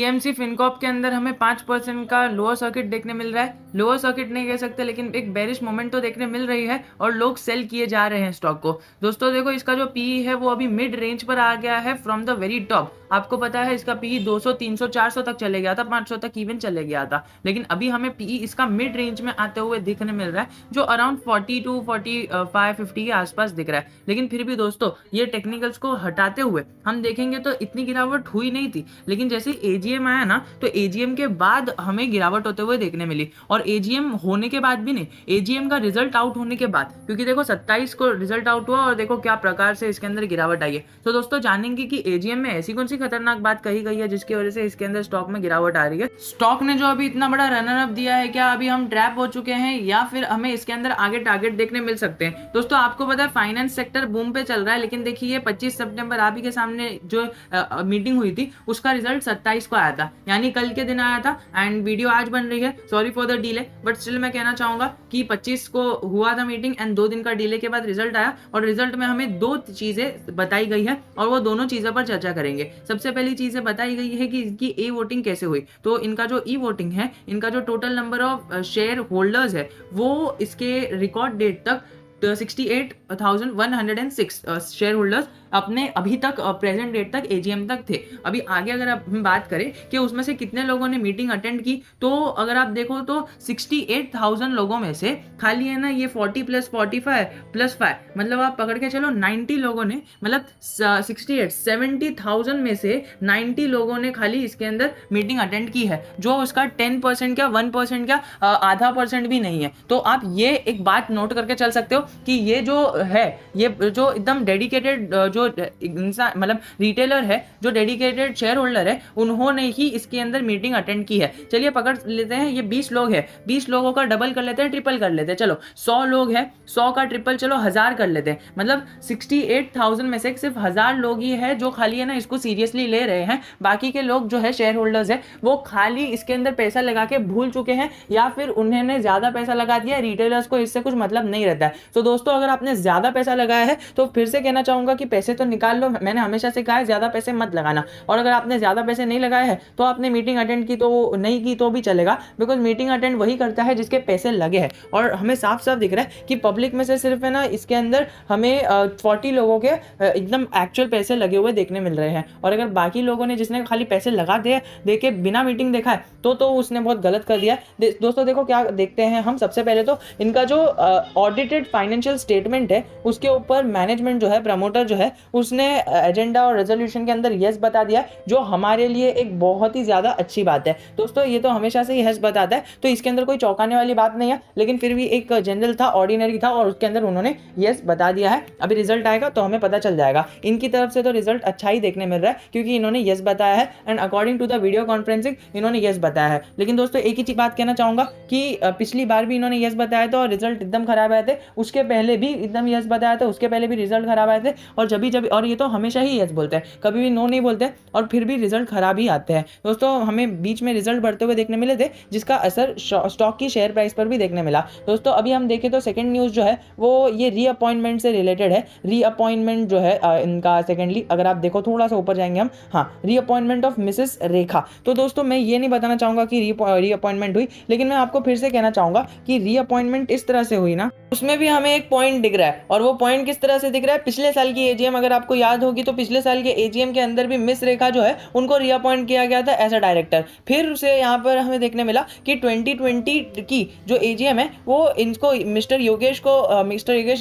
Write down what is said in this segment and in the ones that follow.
AMC Fincorp के अंदर हमें 5% का लोअर सर्किट देखने मिल रहा है। लोअर सर्किट नहीं कह सकते, लेकिन एक बेरिश मोमेंट तो देखने मिल रही है और लोग सेल किए जा रहे हैं स्टॉक को। दोस्तों देखो, इसका जो पीई है वो अभी मिड रेंज पर आ गया है फ्रॉम द वेरी टॉप। आपको पता है इसका पीई 200, 300, 400 तक चले गया था, 500 तक इवन चले गया था, लेकिन अभी हमें पीई इसका मिड रेंज में आते हुए दिखने मिल रहा है, जो अराउंड 40 टू 45, 50 के आसपास दिख रहा है। लेकिन फिर भी दोस्तों, ये टेक्निकल्स को हटाते हुए हम देखेंगे तो इतनी गिरावट हुई नहीं थी, लेकिन जैसे एजीएम आया ना, तो एजीएम के बाद हमें गिरावट होते हुए देखने मिली। और एजीएम होने के बाद भी नहीं, एजीएम का रिजल्ट आउट होने के बाद, क्योंकि देखो 27 को रिजल्ट आउट हुआ और देखो क्या प्रकार से इसके अंदर गिरावट आई है। तो दोस्तों जानेंगे कि एजीएम में ऐसी कौन सी खतरनाक बात कही गई है जिसकी वजह से इसके अंदर स्टॉक में गिरावट आ रही है। स्टॉक ने जो अभी इतना बड़ा रनर अप दिया है, क्या अभी हम ट्रैप हो चुके हैं या फिर हमें इसके अंदर आगे टारगेट देखने मिल सकते हैं? दोस्तों आपको पता है फाइनेंस सेक्टर बूम पे चल रहा है, लेकिन देखिए 25 सितंबर आप ही के सामने जो मीटिंग हुई थी उसका रिजल्ट 27 को आया था, यानी कल के दिन आया था। एंड वीडियो आज बन रही है, sorry for the delay, but still मैं कहना चाहूंगा कि 25 को हुआ था मीटिंग एंड 2 दिन का डिले के बाद रिजल्ट आया, और रिजल्ट में हमें 2 चीजें बताई गई है और वो दोनों चीजों पर चर्चा करेंगे। सबसे पहली चीजें बताई गई है कि इसकी ई वोटिंग कैसे हुई। तो इनका जो ई वोटिंग है, इनका जो total number of share holders है, वो इसके रिकॉर्ड डेट तक 68,106 शेयर होल्डर्स अपने अभी तक प्रेजेंट डेट तक एजीएम तक थे। अभी आगे अगर हम बात करें कि उसमें से कितने लोगों ने मीटिंग अटेंड की, तो अगर आप देखो तो 68,000 लोगों में से खाली है ना ये 40 + 45 + 5, मतलब आप पकड़ के चलो 90 लोगों ने, मतलब 70,000 में से 90 लोगों ने खाली इसके अंदर मीटिंग अटेंड की है, जो उसका 10% क्या 1% क्या आधा % भी नहीं है। तो आप ये एक बात नोट करके चल सकते हो कि ये जो है, ये जो एकदम डेडिकेटेड जो इंसान मतलब रिटेलर है, जो डेडिकेटेड शेयर होल्डर है, उन्होंने ही इसके अंदर मीटिंग अटेंड की है। चलिए पकड़ लेते हैं, ये 20 लोग हैं, 20 लोगों का डबल कर लेते हैं, ट्रिपल कर लेते हैं। चलो 100 लोग हैं, 100 का ट्रिपल चलो 1000 कर लेते हैं, मतलब 68,000 में से सिर्फ 1000 लोग ही है जो खाली है ना इसको सीरियसली ले रहे हैं। बाकी के लोग जो है शेयर होल्डर्स है, वो खाली इसके अंदर पैसा लगा के भूल चुके हैं, या फिर उन्होंने ज्यादा पैसा लगा दिया, रिटेलर्स को इससे कुछ मतलब नहीं रहता है। तो दोस्तों अगर आपने ज्यादा पैसा लगाया है तो फिर से कहना चाहूंगा कि पैसे तो निकाल लो, मैंने हमेशा से कहा है ज्यादा पैसे मत लगाना। और अगर आपने ज्यादा पैसे नहीं लगाए हैं तो आपने मीटिंग अटेंड की तो नहीं की तो भी चलेगा, बिकॉज मीटिंग अटेंड वही करता है जिसके पैसे लगे हैं। और हमें साफ साफ दिख रहा है कि पब्लिक में से सिर्फ है ना इसके अंदर हमें 40 लोगों के एकदम एक्चुअल पैसे लगे हुए देखने मिल रहे हैं। और अगर बाकी लोगों ने जिसने खाली पैसे लगा दे के बिना मीटिंग देखा है तो उसने बहुत गलत कर दिया। दोस्तों देखो क्या देखते हैं हम, सबसे पहले तो इनका जो ऑडिटेड फाइनेंशियल स्टेटमेंट है उसके ऊपर मैनेजमेंट जो है, प्रमोटर जो है, उसने एजेंडा और रेजोल्यूशन के अंदर यस बता दिया, जो हमारे लिए एक बहुत ही ज्यादा अच्छी बात है। दोस्तों ये तो हमेशा से यस बताता है, तो इसके अंदर कोई चौंकाने वाली बात नहीं है, लेकिन फिर भी एक जनरल था, ऑर्डिनरी था, और उसके अंदर उन्होंने यस बता दिया है। अभी रिजल्ट आएगा तो हमें पता चल जाएगा। इनकी तरफ से तो रिजल्ट अच्छा ही देखने मिल रहा है, क्योंकि इन्होंने यस बताया है and according to the video conferencing इन्होंने यस बताया है। लेकिन दोस्तों एक ही बात कहना चाहूंगा कि पिछली बार भी इन्होंने यस बताया था और रिजल्ट एकदम खराब आए थे, उसके पहले भी एकदम यस बताया था, उसके पहले भी रिजल्ट खराब आए थे। और जब और ये तो हमेशा ही यस बोलते हैं, कभी भी नो नहीं बोलते, और फिर भी रिजल्ट खराब ही आते हैं। दोस्तों हमें बीच में रिजल्ट बढ़ते हुए देखने मिले थे, जिसका असर स्टॉक की शेयर प्राइस पर भी देखने मिला। दोस्तों अभी हम देखें तो सेकंड न्यूज जो है वो ये रीअपॉइंटमेंट से रिलेटेड है। रीअपॉइंटमेंट जो है इनका सेकेंडली अगर आप देखो थोड़ा सा ऊपर जाएंगे हम, हाँ, रीअपॉइंटमेंट ऑफ मिसेस रेखा। तो दोस्तों मैं ये नहीं बताना चाहूंगा कि रीअपॉइंटमेंट हुई, लेकिन मैं आपको फिर से कहना चाहूंगा कि रीअपॉइंटमेंट इस तरह से हुई ना, उसमें भी हमें एक पॉइंट दिख रहा है। और वो पॉइंट किस तरह से दिख रहा है, पिछले साल की एजीएम अगर आपको याद होगी तो पिछले साल के एजीएम के अंदर भी मिस रेखा जो है उनको रीअपॉइंट किया गया था एज अ डायरेक्टर। फिर उसे यहाँ पर हमें देखने मिला कि 2020 की जो एजीएम है वो इनको मिस्टर योगेश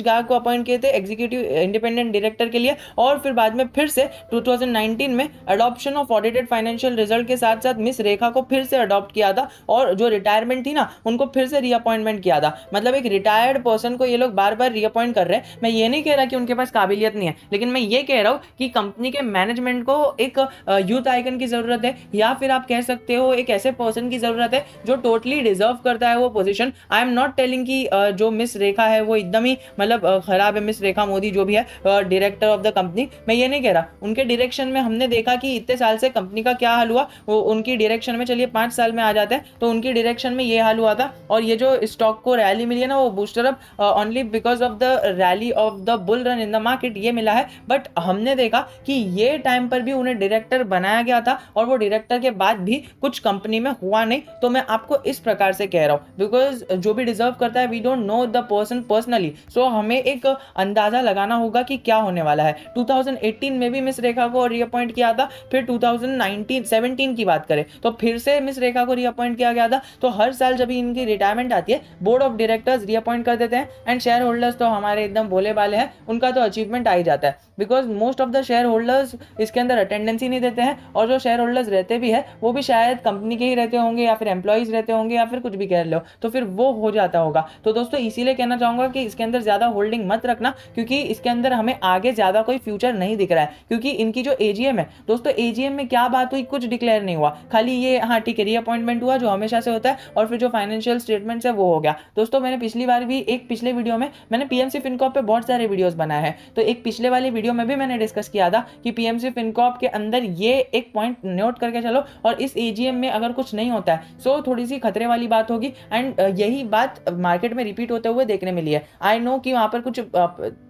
गाग को अपॉइंट किए थे एग्जीक्यूटिव इंडिपेंडेंट डायरेक्टर के लिए, और फिर बाद में फिर से 2019 में adoption of audited financial result के साथ साथ मिस रेखा को फिर से अडॉप्ट किया था, और जो रिटायरमेंट थी ना उनको फिर से रीअपॉइंटमेंट किया था। मतलब एक रिटायर्ड पर्सन को ये लोग बार बार रीअपॉइंट कर रहे हैं। मैं ये नहीं कह रहा कि उनके पास काबिलियत नहीं है, लेकिन मैं ये कह रहा हूँ कि कंपनी के मैनेजमेंट को एक यूथ आइकन की जरूरत है, या फिर आप कह सकते हो एक ऐसे पर्सन की जरूरत है जो टोटली डिजर्व करता है वो position. I am not telling कि जो मिस रेखा है वो एकदम ही मतलब खराब है, मिस रेखा मोदी जो भी है डायरेक्टर ऑफ द कंपनी, मैं ये नहीं कह रहा। उनके डायरेक्शन में हमने देखा कि इतने साल से कंपनी का क्या हाल हुआ, वो उनकी डायरेक्शन में, चलिए 5 साल में आ जाते हैं, तो उनकी डायरेक्शन में ये हाल हुआ था। और ये जो स्टॉक को रैली मिली है ना वो booster up only only because of the rally of the bull run in the market ये मिला है, बट हमने देखा कि ये टाइम पर भी उन्हें डायरेक्टर बनाया गया था और वो डायरेक्टर के बाद भी कुछ कंपनी में हुआ नहीं। तो मैं आपको इस प्रकार से कह रहा हूँ, बिकॉज जो भी डिजर्व करता है we don't know the person personally, so हमें एक अंदाजा लगाना होगा कि क्या होने वाला है। 2018 में भी मिस रेखा को रीअपॉइंट किया था, फिर 2017 की बात करें तो फिर से मिस रेखा को रीअपॉइंट किया गया था। तो हर साल जब इनकी रिटायरमेंट आती है बोर्ड ऑफ डायरेक्टर्स रीअपॉइंट कर देते हैं, एंड शेयर होल्डर्स तो हमारे एकदम भोले भाले हैं, उनका तो अचीवमेंट आ ही जाता है, because most of the share holders इसके अंदर अटेंडेंस ही नहीं देते हैं, और जो शेयर होल्डर्स रहते भी है वो भी शायद कंपनी के ही रहते होंगे या फिर एम्प्लॉइज रहते होंगे या फिर कुछ भी कह लो, तो फिर वो हो जाता होगा। तो दोस्तों इसीलिए कहना चाहूंगा कि इसके अंदर ज्यादा होल्डिंग मत रखना, क्योंकि इसके अंदर हमें आगे ज्यादा कोई फ्यूचर नहीं दिख रहा है। क्योंकि इनकी जो एजीएम है दोस्तों, एजीएम में क्या बात हुई, कुछ डिक्लेयर नहीं हुआ, खाली ये हाँ ठीक है रीअपॉइंटमेंट हुआ जो हमेशा से होता है, और फिर जो फाइनेंशियल स्टेटमेंट्स है वो हो गया। दोस्तों मैंने पिछली बार भी एक पिछले वीडियो में मैंने पीएमसी फिनकॉर्प पे बहुत सारे वीडियोस बनाए हैं, तो एक पिछले वाली वीडियो में भी मैंने डिस्कस किया था कि पीएमसी फिनकॉर्प के अंदर ये एक पॉइंट नोट करके चलो, और इस एजीएम में अगर कुछ नहीं होता है सो थोड़ी सी खतरे वाली बात होगी, एंड यही बात मार्केट में रिपीट होते हुए देखने मिली है। आई नो कि वहां पर कुछ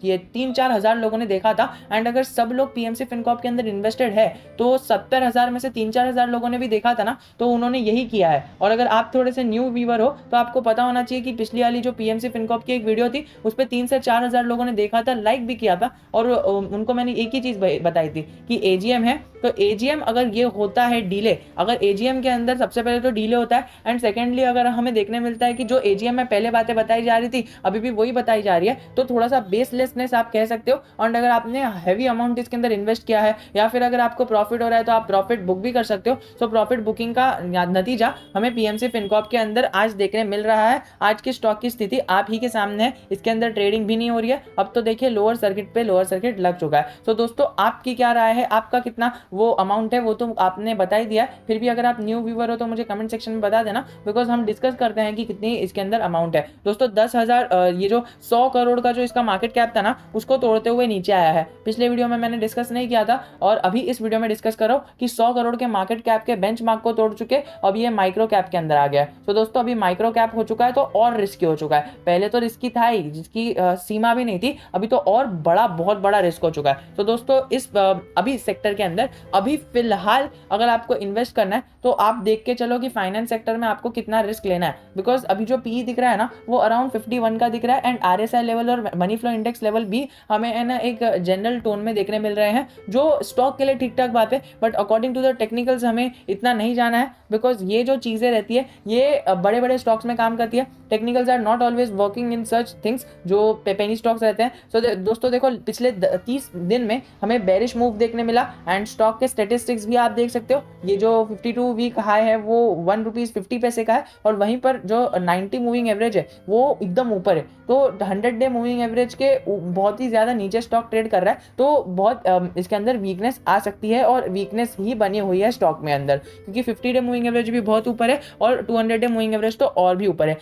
ये 3-4 हजार लोगों ने देखा था, एंड अगर सब लोग पीएमसी फिनकॉर्प के अंदर इन्वेस्टेड है तो 70,000 में से 3-4 हजार लोगों ने भी देखा था ना, तो उन्होंने यही किया है। और अगर आप थोड़े से न्यू व्यूअर हो तो आपको पता होना चाहिए कि पिछली वाली जो पीएमसी फिनकॉर्प की एक वीडियो थी उस पर 3 से 4 हजार लोगों ने देखा था, लाइक भी किया था, और उनको मैंने एक ही चीज बताई थी कि एजीएम है, तो एजीएम अगर ये होता है डीले, अगर एजीएम के अंदर सबसे पहले तो डीले होता है, एंड सेकेंडली अगर हमें देखने मिलता है कि जो एजीएम में पहले बातें बताई जा रही थी अभी भी वही बताई जा रही है, तो थोड़ा सा बेसलेसनेस आप कह सकते हो। और अगर आपने हैवी अमाउंट इसके अंदर इन्वेस्ट किया है या फिर अगर आपको प्रॉफिट हो रहा है तो आप प्रॉफिट बुक भी कर सकते हो। सो प्रॉफिट बुकिंग का नतीजा हमें पीएमसी फिनकॉर्प के अंदर आज देखने मिल रहा है। आज की स्टॉक की स्थिति आप ही के सामने है, इसके अंदर ट्रेडिंग भी नहीं हो रही है, अब तो देखिए लोअर सर्किट पे लोअर सर्किट लग चुका है। तो दोस्तों आपकी क्या राय है, आपका कितना वो अमाउंट है वो तो आपने बता ही दिया, फिर भी अगर आप न्यू व्यूअर हो तो मुझे कमेंट सेक्शन में बता देना, बिकॉज हम डिस्कस करते हैं कि कितनी इसके अंदर अमाउंट है। दोस्तों 10,000 ये जो 100 करोड़ का जो इसका मार्केट कैप था ना उसको तोड़ते हुए नीचे आया है। पिछले वीडियो में मैंने डिस्कस नहीं किया था और अभी इस वीडियो में डिस्कस करो कि 100 करोड़ के मार्केट कैप के बेंचमार्क को तोड़ चुके, अब ये माइक्रो कैप के अंदर आ गया है। तो दोस्तों अभी माइक्रो कैप हो चुका है तो और रिस्की हो चुका है, पहले तो रिस्की था ही जिसकी सीमा भी नहीं थी, अभी तो और बड़ा बहुत बड़ा रिस्क हो चुका है। तो दोस्तों इस अभी सेक्टर के अंदर अभी फिलहाल अगर आपको इन्वेस्ट करना है तो आप देख के चलो कि फाइनेंस सेक्टर में आपको कितना रिस्क लेना है, बिकॉज अभी जो पीई दिख रहा है ना वो अराउंड 51 का दिख रहा है, एंड आरएसआई लेवल और मनी फ्लो इंडेक्स लेवल भी हमें है ना एक जनरल टोन में देखने मिल रहे हैं, जो स्टॉक के लिए ठीक ठाक बात है, but according to the technicals हमें इतना नहीं जाना है, बिकॉज ये जो चीजें रहती है ये बड़े बड़े स्टॉक्स में काम करती है। Technicals are not always working in such things जो पेनी स्टॉक्स रहते हैं। सो दोस्तों देखो पिछले 30 दिन में हमें बेरिश मूव देखने मिला, एंड स्टॉक के स्टेटिस्टिक्स भी आप देख सकते हो, ये जो 52 वीक हाई है वो ₹1.50 का है, और वहीं पर जो 90 मूविंग एवरेज है वो एकदम ऊपर है, तो 100 डे मूविंग एवरेज के बहुत ही ज्यादा नीचे स्टॉक ट्रेड कर रहा है, तो बहुत इसके अंदर वीकनेस आ सकती है, और वीकनेस ही बनी हुई है स्टॉक में अंदर, क्योंकि 50 डे मूविंग एवरेज भी बहुत ऊपर है और 200 डे मूविंग एवरेज तो और भी ऊपर है।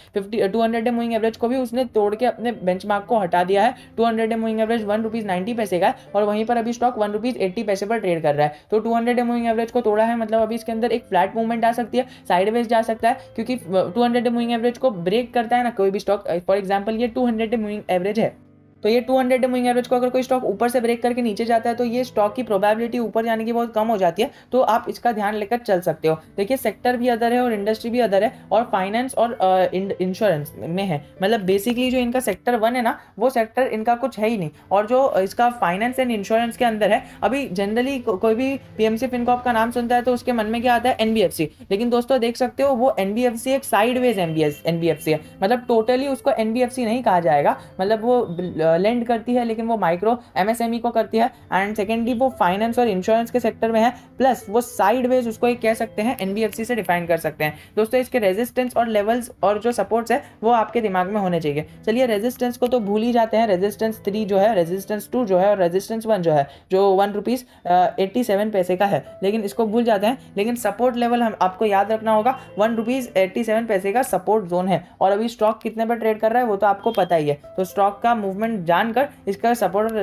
200 डे मूविंग एवरेज को भी उसने तोड़ के अपने बेंचमार्क को हटा दिया है। 200 डे मूविंग एवरेज ₹1.90 का है, और वहीं पर अभी स्टॉक ₹1.80 पर ट्रेड कर रहा है, तो 200 डे मूविंग एवरेज को तोड़ा है, मतलब अभी इसके अंदर एक फ्लैट मूवमेंट आ सकती है, साइडवेज जा सकता है, क्योंकि 200 डे मूविंग एवरेज को ब्रेक करता है ना कोई भी स्टॉक, फॉर एग्जांपल ये 200 डे मूविंग एवरेज है, तो ये 200 डे मूविंग एवरेज को अगर कोई स्टॉक ऊपर से ब्रेक करके नीचे जाता है तो ये स्टॉक की प्रोबेबिलिटी ऊपर जाने की बहुत कम हो जाती है, तो आप इसका ध्यान लेकर चल सकते हो। देखिए सेक्टर भी अदर है और इंडस्ट्री भी अदर है, और फाइनेंस और इंश्योरेंस में है, मतलब बेसिकली जो इनका सेक्टर 1 है ना वो सेक्टर इनका कुछ है ही नहीं, और जो इसका फाइनेंस एंड इंश्योरेंस के अंदर है, अभी जनरली कोई भी पीएमसी फिनकॉर्प का नाम सुनता है तो उसके मन में क्या आता है, एनबीएफसी, लेकिन दोस्तों देख सकते हो वो एनबीएफसी एक साइडवेज एनबीएफसी है, मतलब टोटली उसको एनबीएफसी नहीं कहा जाएगा, मतलब वो लेंड करती है लेकिन वो माइक्रो एमएसएमई को करती है, एंड सेकेंडली वो फाइनेंस और इंश्योरेंस के सेक्टर में है, प्लस वो साइडवेज उसको एक कह सकते हैं एनबीएफसी से डिफाइन कर सकते हैं। दोस्तों इसके रेजिस्टेंस और लेवल्स और जो सपोर्ट्स है वो आपके दिमाग में होने चाहिए। चलिए रेजिस्टेंस को तो भूल ही जाते हैं, रेजिस्टेंस 3 जो है, रेजिस्टेंस 2 जो है, और रेजिस्टेंस 1 जो है जो ₹1.87 का है, लेकिन इसको भूल जाते हैं। लेकिन सपोर्ट लेवल हम आपको याद रखना होगा, ₹1.87 का सपोर्ट जोन है, और अभी स्टॉक कितने पर ट्रेड कर रहा है वो तो आपको पता ही है, तो स्टॉक का मूवमेंट जानकर इसका सपोर्ट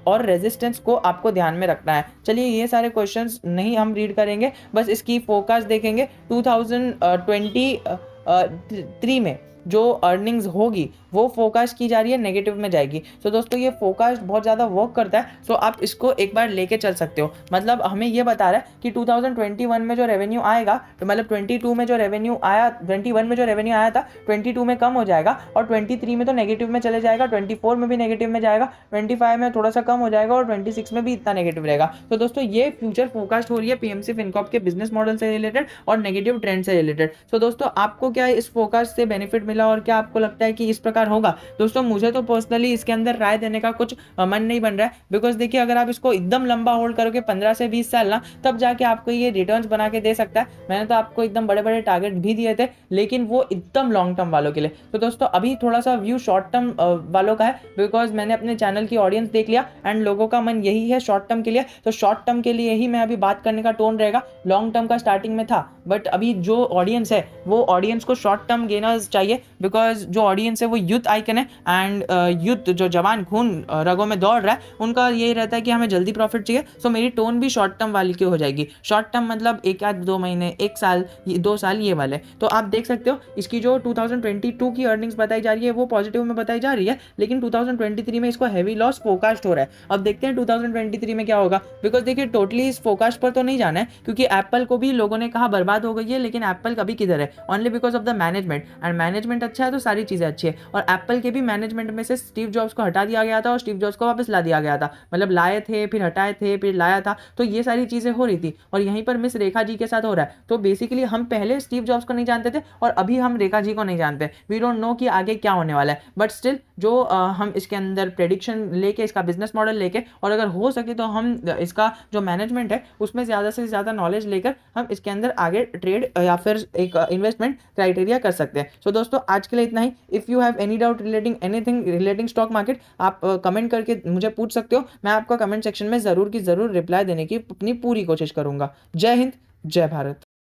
और रेजिस्टेंस को आपको ध्यान में रखना है। चलिए ये सारे क्वेश्चंस नहीं हम रीड करेंगे, बस इसकी फोकस देखेंगे 2023 में जो अर्निंग्स होगी वो फोरकास्ट की जा रही है नेगेटिव में जाएगी। तो दोस्तों ये फोरकास्ट बहुत ज़्यादा वर्क करता है, सो आप इसको एक बार लेके चल सकते हो। मतलब हमें ये बता रहा है कि 2021 में जो रेवेन्यू आएगा, तो मतलब 22 में जो रेवेन्यू आया, 21 में जो रेवेन्यू आया था 22 में कम हो जाएगा, और 23 में तो नेगेटिव में चले जाएगा, 24 में भी नेगेटिव में जाएगा, 25 में थोड़ा सा कम हो जाएगा, और 26 में भी इतना नेगेटिव रहेगा। तो दोस्तों ये फ्यूचर फोरकास्ट हो रही है पीएमसी फिनकॉर्प के बिजनेस मॉडल से रिलेटेड और नेगेटिव ट्रेंड से रिलेटेड। तो दोस्तों आपको क्या इस फोरकास्ट से बेनिफिट मिला और क्या आपको लगता है कि इस प्रकार होगा? दोस्तों मुझे तो पर्सनली इसके अंदर राय देने का कुछ मन नहीं बन रहा है, बिकॉज देखिए अगर आप इसको एकदम लंबा होल्ड करोगे 15 से 20 साल ना, तब जाके आपको ये रिटर्न्स बना के दे सकता है। मैंने तो आपको एकदम बड़े बड़े टारगेट भी दिए थे, लेकिन वो एकदम लॉन्ग टर्म वालों के लिए। तो दोस्तों अभी थोड़ा सा व्यू शॉर्ट टर्म वालों का है, बिकॉज मैंने अपने चैनल की ऑडियंस देख लिया एंड लोगों का मन यही है शॉर्ट टर्म के लिए। तो शॉर्ट टर्म के लिए ही मैं अभी बात करने का टोन रहेगा, लॉन्ग टर्म का स्टार्टिंग में था, बट अभी जो ऑडियंस है वो ऑडियंस को शॉर्ट टर्म गेनर्स चाहिए, बिकॉज जो ऑडियंस है वो यूथ आइकन है एंड यूथ जो जवान खून रगों में दौड़ रहा है उनका यही रहता है कि हमें जल्दी प्रॉफिट चाहिए। सो मेरी टोन भी शॉर्ट टर्म वाली की हो जाएगी। शॉर्ट टर्म मतलब एक या 2 महीने, 1 साल, 2 साल ये वाले। तो आप देख सकते हो इसकी जो 2022 की अर्निंग्स बताई जा रही है वो पॉजिटिव में बताई जा रही है, लेकिन 2023 में इसको हैवी लॉस फोरकास्ट हो रहा है। अब देखते हैं 2023 में क्या होगा, बिकॉज देखिए टोटली इस फोरकास्ट पर तो नहीं जाना है, क्योंकि एप्पल को भी लोगों ने कहा बर्बाद हो गई है, लेकिन एप्पल कभी किधर है, only because of the management. And management अच्छा है तो सारी चीज़ें अच्छी है। और एप्पल के भी मैनेजमेंट में से स्टीव जॉब्स को हटा दिया गया था और स्टीव जॉब्स को वापस ला दिया गया था, मतलब लाए थे फिर हटाए थे फिर लाया था, तो ये सारी चीज़ें हो रही थी। और यहीं पर मिस रेखा जी के साथ हो रहा है। तो बेसिकली हम पहले स्टीव जॉब्स को नहीं जानते थे और अभी हम रेखा जी को नहीं जानते। वी डोंट नो कि आगे क्या होने वाला है, बट स्टिल जो हम इसके अंदर प्रेडिक्शन लेके, इसका बिजनेस मॉडल लेके, और अगर हो सके तो हम इसका जो मैनेजमेंट है उसमें ज़्यादा से ज़्यादा नॉलेज लेकर हम इसके अंदर आगे ट्रेड या फिर एक इन्वेस्टमेंट क्राइटेरिया कर सकते हैं। सो दोस्तों आज के लिए इतना ही। If you have any doubt relating anything relating stock market, आप कमेंट करके मुझे पूछ सकते हो। मैं आपका कमेंट सेक्शन में ज़रूर की ज़रूर रिप्लाई देने की अपनी पूरी कोशिश करूंगा। जय हिंद, जय भारत।